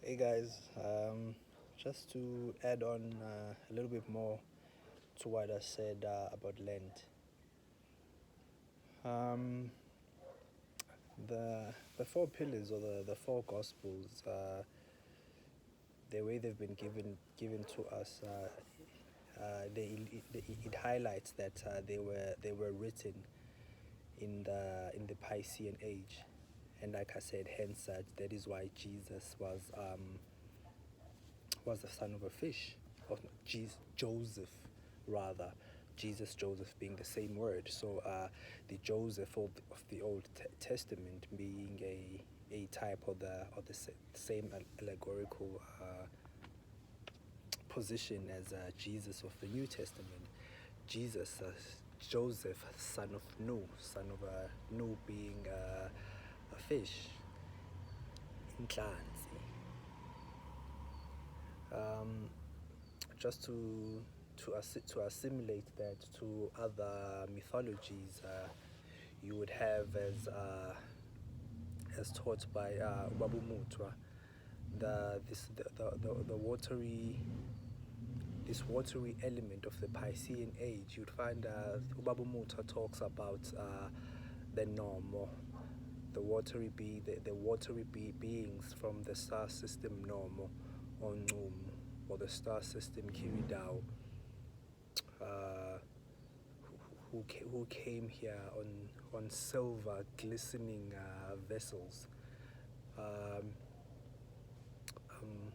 Hey guys, just to add on a little bit more to what I said about Lent. Um, the four pillars or the four gospels, the way they've been given to us, it highlights that they were written in the Piscean age, and like I said, hence that is why Jesus was the son of a fish, or Joseph rather. Jesus, Joseph being the same word. So the Joseph of the Old Testament being a type of the same allegorical position as Jesus of the New Testament. Jesus, Joseph, son of Nu, son of Nu being a fish, inhlanzi. Just to assimilate that to other mythologies, you would have as taught by Ubabumutra, the watery, this watery element of the Piscean age. You'd find Ubabumutra talks about the Ncomo, the watery beings from the star system Ncomo or Ncomo, or the star system Kiridao, who came here on silver glistening vessels. Um, um,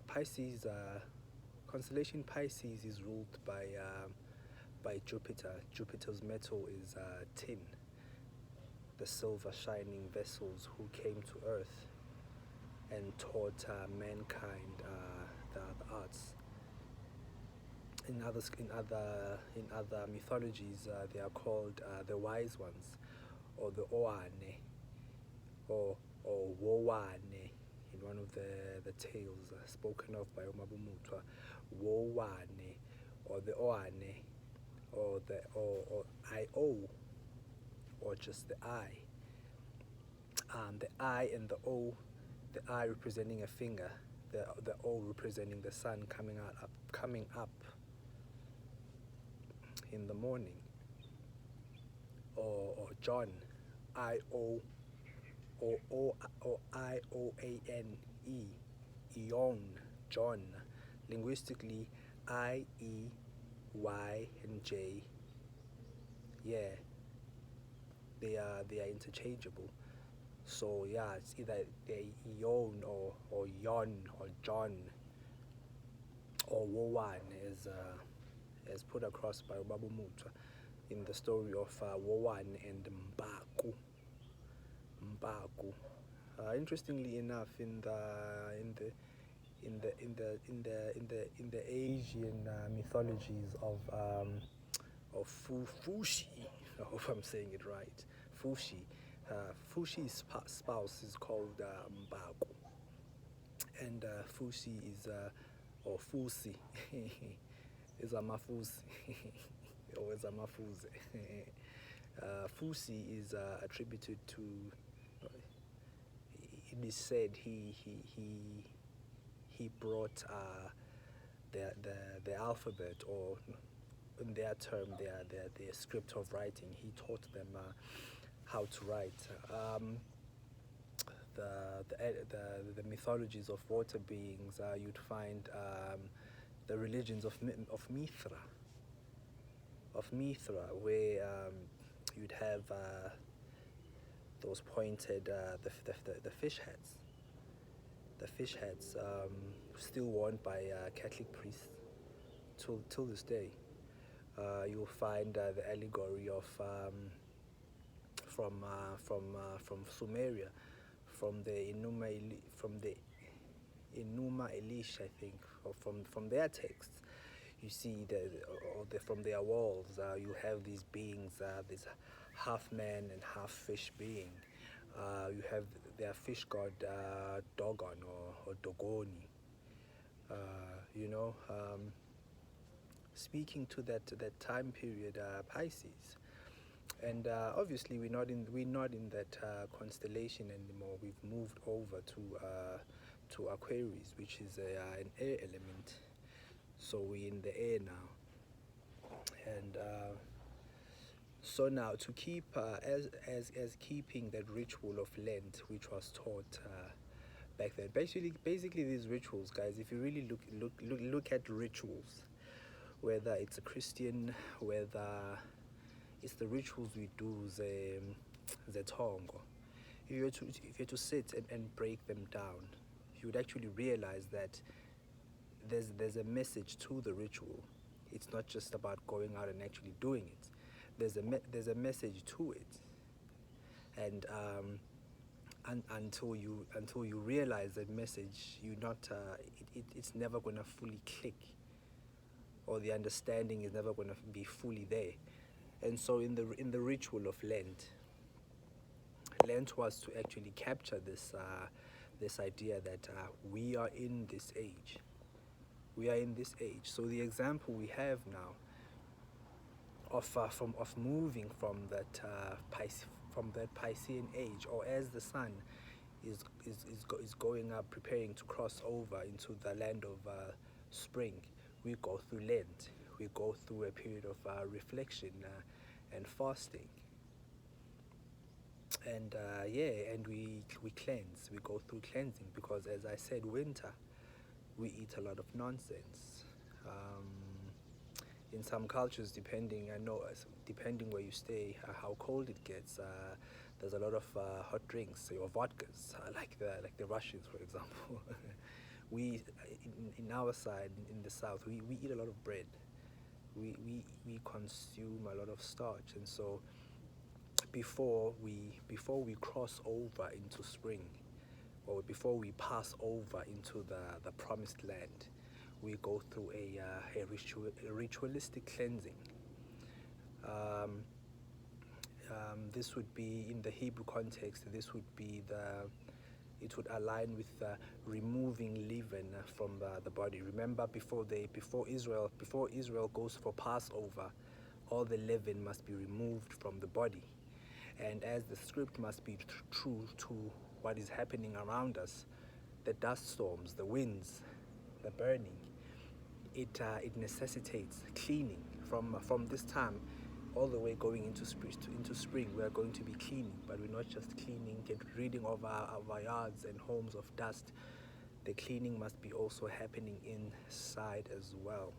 Pisces, constellation Pisces is ruled by Jupiter. Jupiter's metal is tin, the silver shining vessels who came to Earth and taught mankind the arts. In other mythologies, they are called the wise ones, or the Oane, or Wowane, in one of the tales spoken of by Omabumutra. Wowane, or the Oane, or I-O, or just the I. The I and the O, the I representing a finger, the O representing the sun coming up in the morning, or John, I-O, or I-O-A-N-E, Eon, John. Linguistically, I, E, Y, and J, yeah, they are interchangeable. So yeah, it's either Eon or Yon or John or Wowan, as put across by Ubabumutra in the story of Wowan and Mbaku. Interestingly enough, in the Asian mythologies of Fushi, I hope I'm saying it right, Fushi. Fushi's spouse is called Mbaku, and Fushi is or Fusi is Amafusi or is Amafuze. Fusi is attributed to. It is said he brought the alphabet, or in their term, their script of writing. He taught them how to write. The mythologies of water beings, you'd find the religions of Mithra, where you'd have those pointed the fish heads. The fish heads, still worn by Catholic priests till this day. You'll find the allegory of from Sumeria, from the Enuma Elish, I think, or from their texts. You see from their walls, you have these beings, this half man and half fish being. You have their fish god Dogon or Dogoni. Speaking to that time period, Pisces, and obviously we're not in that constellation anymore. We've moved over to Aquarius, which is an air element. So we're in the air now, and so now to keep as keeping that ritual of Lent, which was taught back then. Basically these rituals, guys. If you really look at rituals, whether it's a Christian, whether it's the rituals we do, the tongo. If you were to sit and break them down, you would actually realize that there's a message to the ritual. It's not just about going out and actually doing it. There's a message to it, and until you realize that message, it's never gonna fully click, or the understanding is never gonna be fully there. And so in the ritual of Lent was to actually capture this idea that we are in this age. We are in this age. So the example we have now of moving from that Piscean age, or as the sun is going up, preparing to cross over into the land of spring, we go through Lent. We go through a period of reflection and fasting, and and we cleanse. We go through cleansing because, as I said, winter we eat a lot of nonsense. In some cultures, depending where you stay, how cold it gets, there's a lot of hot drinks or vodkas, like the Russians, for example. We in our side, in the south, we eat a lot of bread. We consume a lot of starch, and so before we cross over into spring, or before we pass over into the promised land, we go through a ritualistic cleansing. This would be, in the Hebrew context, it would align with removing leaven from the body. Remember, before Israel goes for Passover, all the leaven must be removed from the body. And as the script must be true to what is happening around us, the dust storms, the winds, the burning, it necessitates cleaning from this time all the way going into spring. We are going to be cleaning, but we're not just cleaning, get ridding of our yards and homes of dust. The cleaning must be also happening inside as well.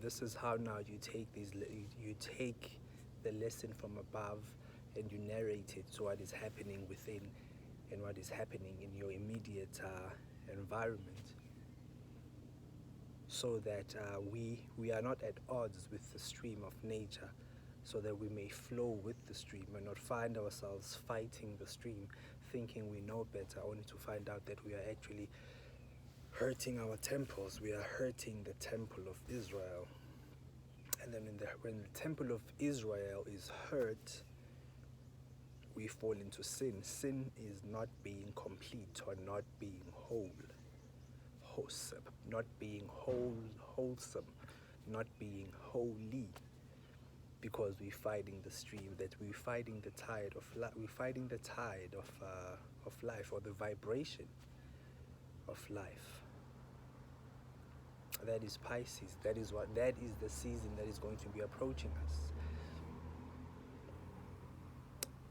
This is how now you take the lesson from above and you narrate it to what is happening within and what is happening in your immediate environment, so that we are not at odds with the stream of nature, so that we may flow with the stream and not find ourselves fighting the stream, thinking we know better, only to find out that we are actually hurting our temples. We are hurting the temple of Israel. And then when the temple of Israel is hurt, we fall into sin. Sin is not being complete, or not being wholesome, not being wholesome, not being holy, because we're fighting the stream, that we're fighting the tide of life, or the vibration of life. That is Pisces. That is the season that is going to be approaching us.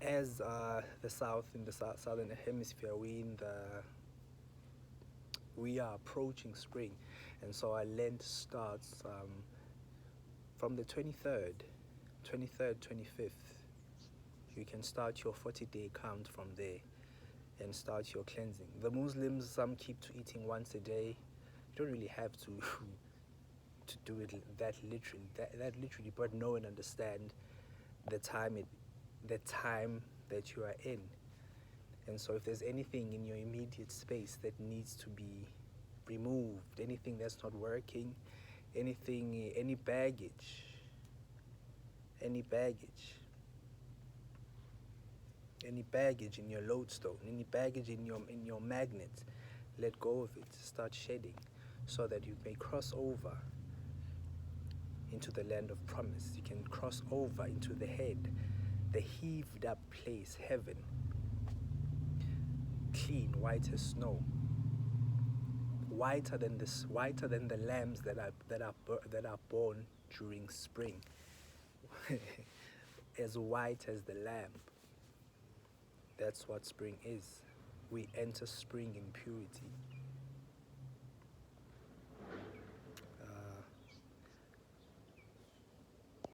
As in the southern hemisphere, we are approaching spring, and so our Lent starts from the 23rd, 25th. You can start your 40-day count from there and start your cleansing. The Muslims, some keep to eating once a day. You don't really have to do it that literally, but know and understand the time that you are in. And so if there's anything in your immediate space that needs to be removed, anything that's not working, any baggage, any baggage in your lodestone, any baggage in your magnet, let go of it, start shedding, so that you may cross over into the land of promise. You can cross over into the head, the heaved up place, heaven, clean, white as snow, whiter than the lambs that are born during spring, as white as the lamb. That's what spring is. We enter spring in purity.